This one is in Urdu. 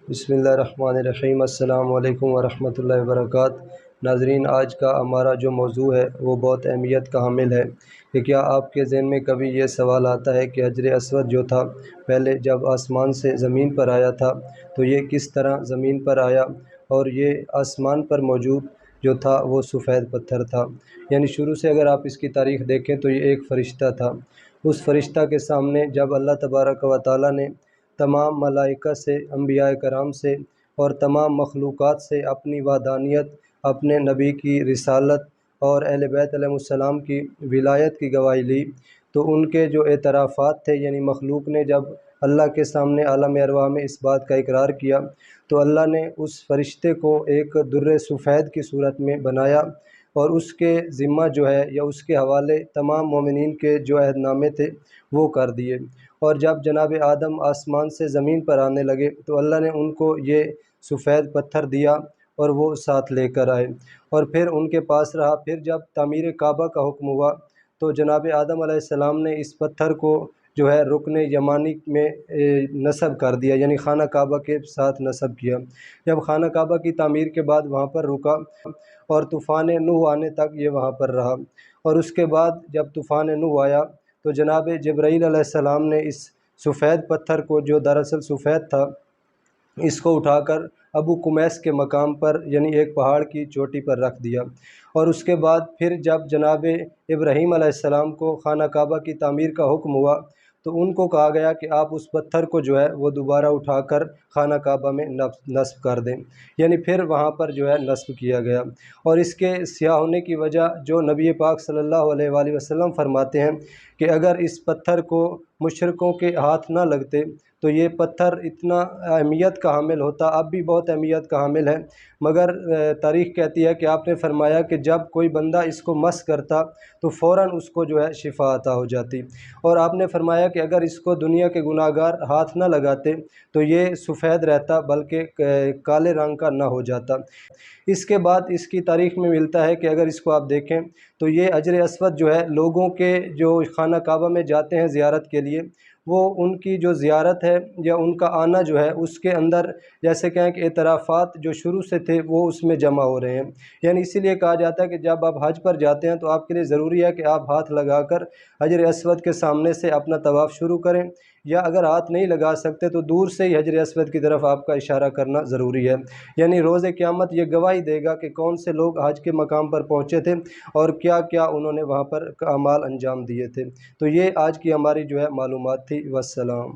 بسم اللہ الرحمن الرحیم۔ السلام علیکم ورحمۃ اللہ وبرکاتہ۔ ناظرین، آج کا ہمارا جو موضوع ہے وہ بہت اہمیت کا حامل ہے کہ کیا آپ کے ذہن میں کبھی یہ سوال آتا ہے کہ حجر اسود جو تھا پہلے جب آسمان سے زمین پر آیا تھا تو یہ کس طرح زمین پر آیا، اور یہ آسمان پر موجود جو تھا وہ سفید پتھر تھا؟ یعنی شروع سے اگر آپ اس کی تاریخ دیکھیں تو یہ ایک فرشتہ تھا۔ اس فرشتہ کے سامنے جب اللہ تبارک و تعالیٰ نے تمام ملائکہ سے، انبیاء کرام سے اور تمام مخلوقات سے اپنی وحدانیت، اپنے نبی کی رسالت اور اہل بیت علیہ السلام کی ولایت کی گواہی لی، تو ان کے جو اعترافات تھے، یعنی مخلوق نے جب اللہ کے سامنے عالم ارواح میں اس بات کا اقرار کیا تو اللہ نے اس فرشتے کو ایک در سفید کی صورت میں بنایا، اور اس کے ذمہ جو ہے یا اس کے حوالے تمام مومنین کے جو عہد نامے تھے وہ کر دیے۔ اور جب جناب آدم آسمان سے زمین پر آنے لگے تو اللہ نے ان کو یہ سفید پتھر دیا اور وہ ساتھ لے کر آئے، اور پھر ان کے پاس رہا۔ پھر جب تعمیر کعبہ کا حکم ہوا تو جناب آدم علیہ السلام نے اس پتھر کو جو ہے رکن یمانی میں نصب کر دیا، یعنی خانہ کعبہ کے ساتھ نصب کیا۔ جب خانہ کعبہ کی تعمیر کے بعد وہاں پر رکا اور طوفان نوح آنے تک یہ وہاں پر رہا، اور اس کے بعد جب طوفان نوح آیا تو جناب جبرائیل علیہ السلام نے اس سفید پتھر کو، جو دراصل سفید تھا، اس کو اٹھا کر ابو قمیس کے مقام پر، یعنی ایک پہاڑ کی چوٹی پر رکھ دیا۔ اور اس کے بعد پھر جب جناب ابراہیم علیہ السلام کو خانہ کعبہ کی تعمیر کا حکم ہوا تو ان کو کہا گیا کہ آپ اس پتھر کو جو ہے وہ دوبارہ اٹھا کر خانہ کعبہ میں نصب کر دیں، یعنی پھر وہاں پر جو ہے نصب کیا گیا۔ اور اس کے سیاہ ہونے کی وجہ جو نبی پاک صلی اللہ علیہ وآلہ وسلم فرماتے ہیں کہ اگر اس پتھر کو مشرکوں کے ہاتھ نہ لگتے تو یہ پتھر اتنا اہمیت کا حامل ہوتا، اب بھی بہت اہمیت کا حامل ہے، مگر تاریخ کہتی ہے کہ آپ نے فرمایا کہ جب کوئی بندہ اس کو مس کرتا تو فوراً اس کو جو ہے شفا عطا ہو جاتی، اور آپ نے فرمایا کہ اگر اس کو دنیا کے گناہ گار ہاتھ نہ لگاتے تو یہ سفید رہتا بلکہ کالے رنگ کا نہ ہو جاتا۔ اس کے بعد اس کی تاریخ میں ملتا ہے کہ اگر اس کو آپ دیکھیں تو یہ حجر اسود جو ہے لوگوں کے جو خانہ کعبہ میں جاتے ہیں زیارت کے لیے، وہ ان کی جو زیارت ہے یا ان کا آنا جو ہے اس کے اندر جیسے کہیں کہ اعترافات جو شروع سے تھے وہ اس میں جمع ہو رہے ہیں۔ یعنی اسی لیے کہا جاتا ہے کہ جب آپ حج پر جاتے ہیں تو آپ کے لیے ضروری ہے کہ آپ ہاتھ لگا کر حجر اسود کے سامنے سے اپنا طواف شروع کریں، یا اگر ہاتھ نہیں لگا سکتے تو دور سے ہی حجر اسود کی طرف آپ کا اشارہ کرنا ضروری ہے۔ یعنی روز قیامت یہ گواہی دے گا کہ کون سے لوگ حج کے مقام پر پہنچے تھے اور کیا کیا انہوں نے وہاں پر اعمال انجام دیے تھے۔ تو یہ آج کی ہماری جو ہے معلومات تھی۔ والسلام۔